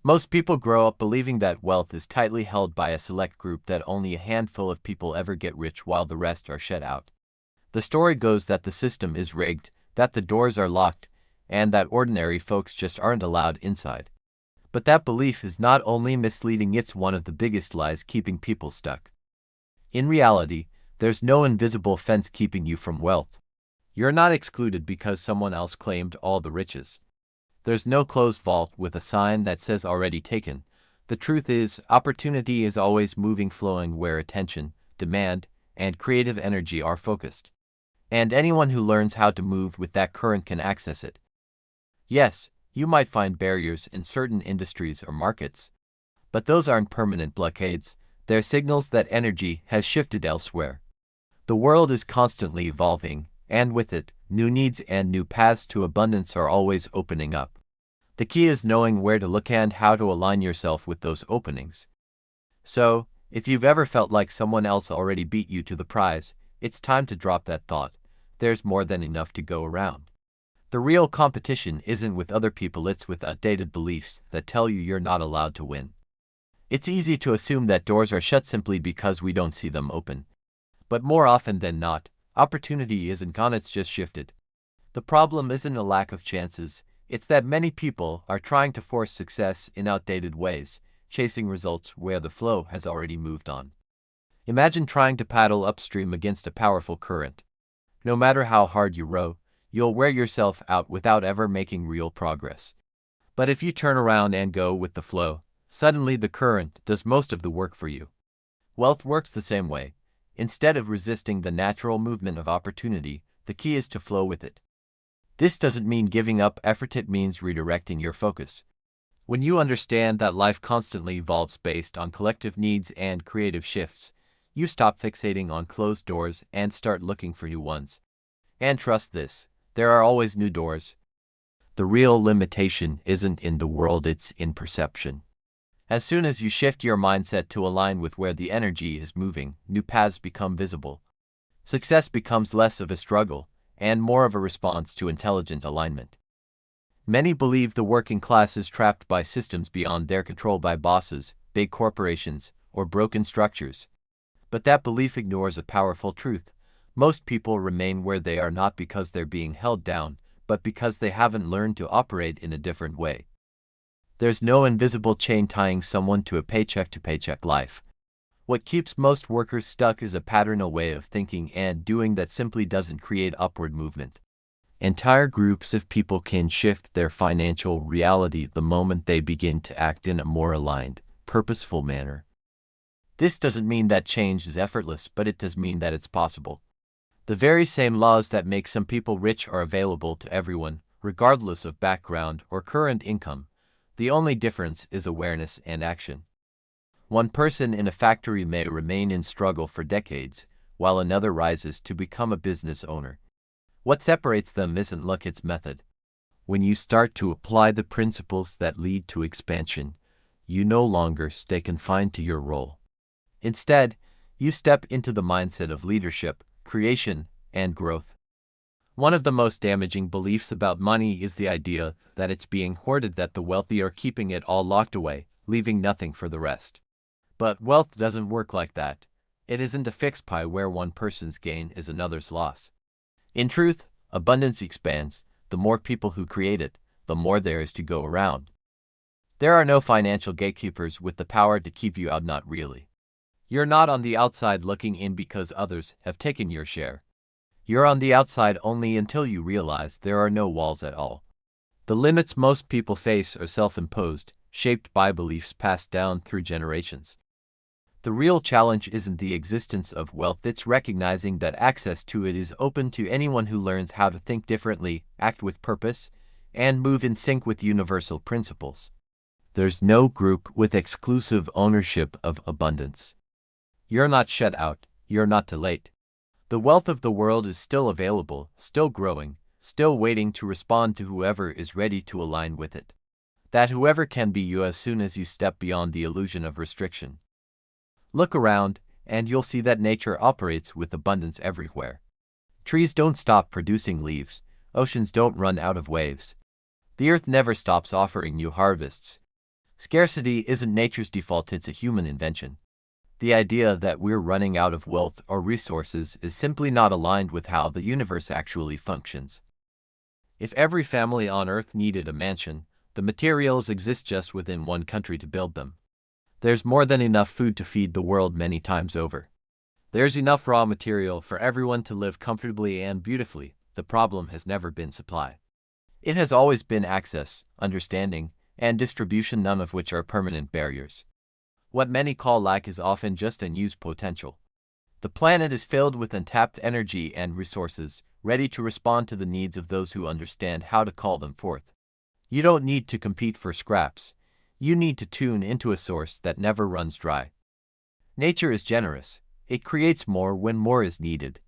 Most people grow up believing that wealth is tightly held by a select group, that only a handful of people ever get rich while the rest are shut out. The story goes that the system is rigged, that the doors are locked, and that ordinary folks just aren't allowed inside. But that belief is not only misleading, it's one of the biggest lies keeping people stuck. In reality, there's no invisible fence keeping you from wealth. You're not excluded because someone else claimed all the riches. There's no closed vault with a sign that says already taken. The truth is, opportunity is always moving, flowing where attention, demand, and creative energy are focused. And anyone who learns how to move with that current can access it. Yes, you might find barriers in certain industries or markets, but those aren't permanent blockades. They're signals that energy has shifted elsewhere. The world is constantly evolving, and with it, new needs and new paths to abundance are always opening up. The key is knowing where to look and how to align yourself with those openings. So, if you've ever felt like someone else already beat you to the prize, it's time to drop that thought. There's more than enough to go around. The real competition isn't with other people, it's with outdated beliefs that tell you you're not allowed to win. It's easy to assume that doors are shut simply because we don't see them open. But more often than not, opportunity isn't gone, it's just shifted. The problem isn't a lack of chances, it's that many people are trying to force success in outdated ways, chasing results where the flow has already moved on. Imagine trying to paddle upstream against a powerful current. No matter how hard you row, you'll wear yourself out without ever making real progress. But if you turn around and go with the flow, suddenly the current does most of the work for you. Wealth works the same way. Instead of resisting the natural movement of opportunity, the key is to flow with it. This doesn't mean giving up effort, it means redirecting your focus. When you understand that life constantly evolves based on collective needs and creative shifts, you stop fixating on closed doors and start looking for new ones. And trust this, there are always new doors. The real limitation isn't in the world, it's in perception. As soon as you shift your mindset to align with where the energy is moving, new paths become visible. Success becomes less of a struggle and more of a response to intelligent alignment. Many believe the working class is trapped by systems beyond their control, by bosses, big corporations, or broken structures. But that belief ignores a powerful truth. Most people remain where they are not because they're being held down, but because they haven't learned to operate in a different way. There's no invisible chain tying someone to a paycheck-to-paycheck life. What keeps most workers stuck is a pattern, a way of thinking and doing that simply doesn't create upward movement. Entire groups of people can shift their financial reality the moment they begin to act in a more aligned, purposeful manner. This doesn't mean that change is effortless, but it does mean that it's possible. The very same laws that make some people rich are available to everyone, regardless of background or current income. The only difference is awareness and action. One person in a factory may remain in struggle for decades, while another rises to become a business owner. What separates them isn't luck, it's method. When you start to apply the principles that lead to expansion, you no longer stay confined to your role. Instead, you step into the mindset of leadership, creation, and growth. One of the most damaging beliefs about money is the idea that it's being hoarded, that the wealthy are keeping it all locked away, leaving nothing for the rest. But wealth doesn't work like that. It isn't a fixed pie where one person's gain is another's loss. In truth, abundance expands. The more people who create it, the more there is to go around. There are no financial gatekeepers with the power to keep you out, not really. You're not on the outside looking in because others have taken your share. You're on the outside only until you realize there are no walls at all. The limits most people face are self-imposed, shaped by beliefs passed down through generations. The real challenge isn't the existence of wealth, it's recognizing that access to it is open to anyone who learns how to think differently, act with purpose, and move in sync with universal principles. There's no group with exclusive ownership of abundance. You're not shut out, you're not too late. The wealth of the world is still available, still growing, still waiting to respond to whoever is ready to align with it. That whoever can be you as soon as you step beyond the illusion of restriction. Look around, and you'll see that nature operates with abundance everywhere. Trees don't stop producing leaves, oceans don't run out of waves. The earth never stops offering new harvests. Scarcity isn't nature's default, it's a human invention. The idea that we're running out of wealth or resources is simply not aligned with how the universe actually functions. If every family on Earth needed a mansion, the materials exist just within one country to build them. There's more than enough food to feed the world many times over. There's enough raw material for everyone to live comfortably and beautifully. The problem has never been supply. It has always been access, understanding, and distribution, none of which are permanent barriers. What many call lack is often just unused potential. The planet is filled with untapped energy and resources, ready to respond to the needs of those who understand how to call them forth. You don't need to compete for scraps. You need to tune into a source that never runs dry. Nature is generous. It creates more when more is needed.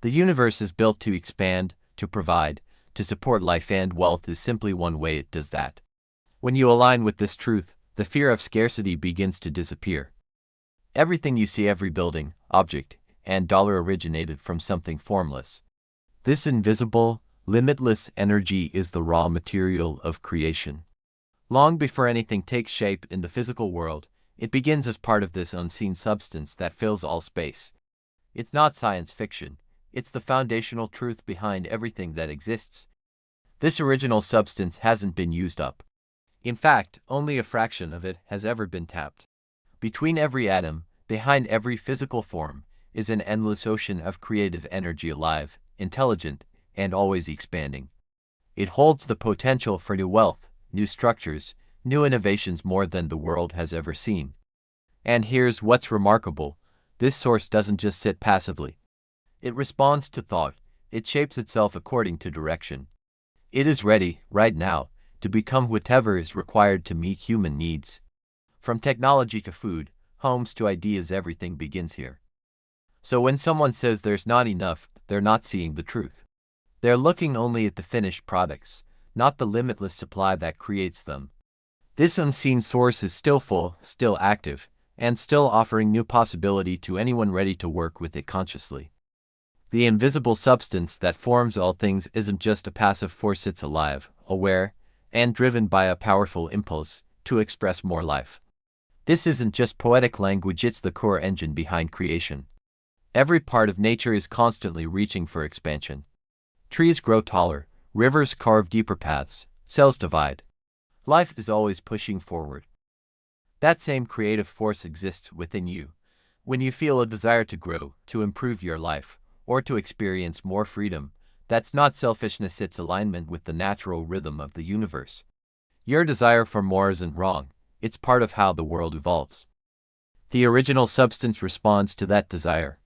The universe is built to expand, to provide, to support life, and wealth is simply one way it does that. When you align with this truth, the fear of scarcity begins to disappear. Everything you see, every building, object, and dollar originated from something formless. This invisible, limitless energy is the raw material of creation. Long before anything takes shape in the physical world, it begins as part of this unseen substance that fills all space. It's not science fiction. It's the foundational truth behind everything that exists. This original substance hasn't been used up. In fact, only a fraction of it has ever been tapped. Between every atom, behind every physical form, is an endless ocean of creative energy, alive, intelligent, and always expanding. It holds the potential for new wealth, new structures, new innovations, more than the world has ever seen. And here's what's remarkable: this source doesn't just sit passively. It responds to thought. It shapes itself according to direction. It is ready, right now, to become whatever is required to meet human needs. From technology to food, homes to ideas, everything begins here. So when someone says there's not enough, they're not seeing the truth. They're looking only at the finished products, not the limitless supply that creates them. This unseen source is still full, still active, and still offering new possibility to anyone ready to work with it consciously. The invisible substance that forms all things isn't just a passive force, it's alive, aware, and driven by a powerful impulse to express more life. This isn't just poetic language, it's the core engine behind creation. Every part of nature is constantly reaching for expansion. Trees grow taller, rivers carve deeper paths, cells divide. Life is always pushing forward. That same creative force exists within you. When you feel a desire to grow, to improve your life, or to experience more freedom, that's not selfishness, it's alignment with the natural rhythm of the universe. Your desire for more isn't wrong, it's part of how the world evolves. The original substance responds to that desire.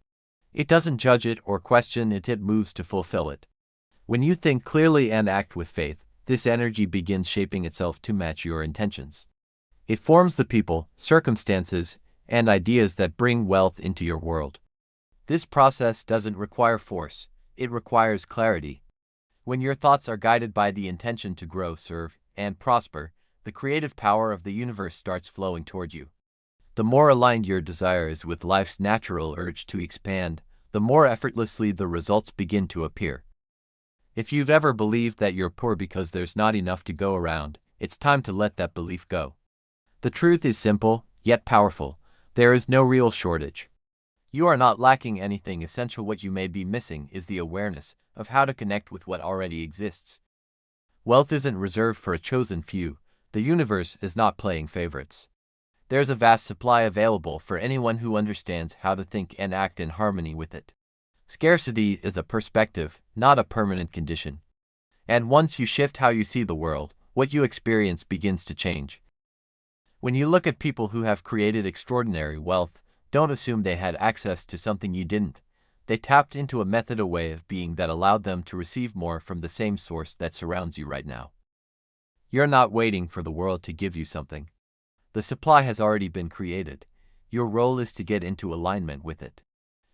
It doesn't judge it or question it, it moves to fulfill it. When you think clearly and act with faith, this energy begins shaping itself to match your intentions. It forms the people, circumstances, and ideas that bring wealth into your world. This process doesn't require force, it requires clarity. When your thoughts are guided by the intention to grow, serve, and prosper, the creative power of the universe starts flowing toward you. The more aligned your desire is with life's natural urge to expand, the more effortlessly the results begin to appear. If you've ever believed that you're poor because there's not enough to go around, it's time to let that belief go. The truth is simple, yet powerful. There is no real shortage. You are not lacking anything essential. What you may be missing is the awareness of how to connect with what already exists. Wealth isn't reserved for a chosen few. The universe is not playing favorites. There's a vast supply available for anyone who understands how to think and act in harmony with it. Scarcity is a perspective, not a permanent condition. And once you shift how you see the world, what you experience begins to change. When you look at people who have created extraordinary wealth, don't assume they had access to something you didn't. They tapped into a method, a way of being that allowed them to receive more from the same source that surrounds you right now. You're not waiting for the world to give you something. The supply has already been created. Your role is to get into alignment with it.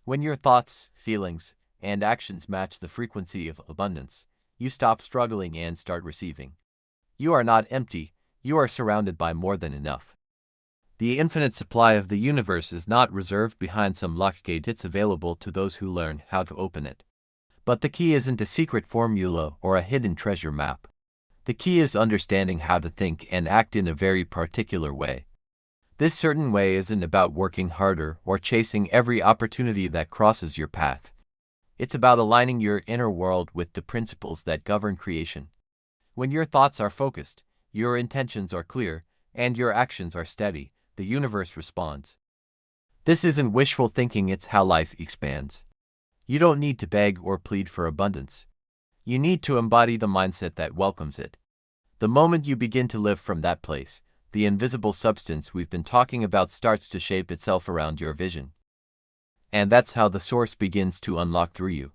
When your thoughts, feelings, and actions match the frequency of abundance, you stop struggling and start receiving. You are not empty, you are surrounded by more than enough. The infinite supply of the universe is not reserved behind some locked gate, it's available to those who learn how to open it. But the key isn't a secret formula or a hidden treasure map. The key is understanding how to think and act in a very particular way. This certain way isn't about working harder or chasing every opportunity that crosses your path. It's about aligning your inner world with the principles that govern creation. When your thoughts are focused, your intentions are clear, and your actions are steady, the universe responds. This isn't wishful thinking, it's how life expands. You don't need to beg or plead for abundance. You need to embody the mindset that welcomes it. The moment you begin to live from that place, the invisible substance we've been talking about starts to shape itself around your vision. And that's how the source begins to unlock through you.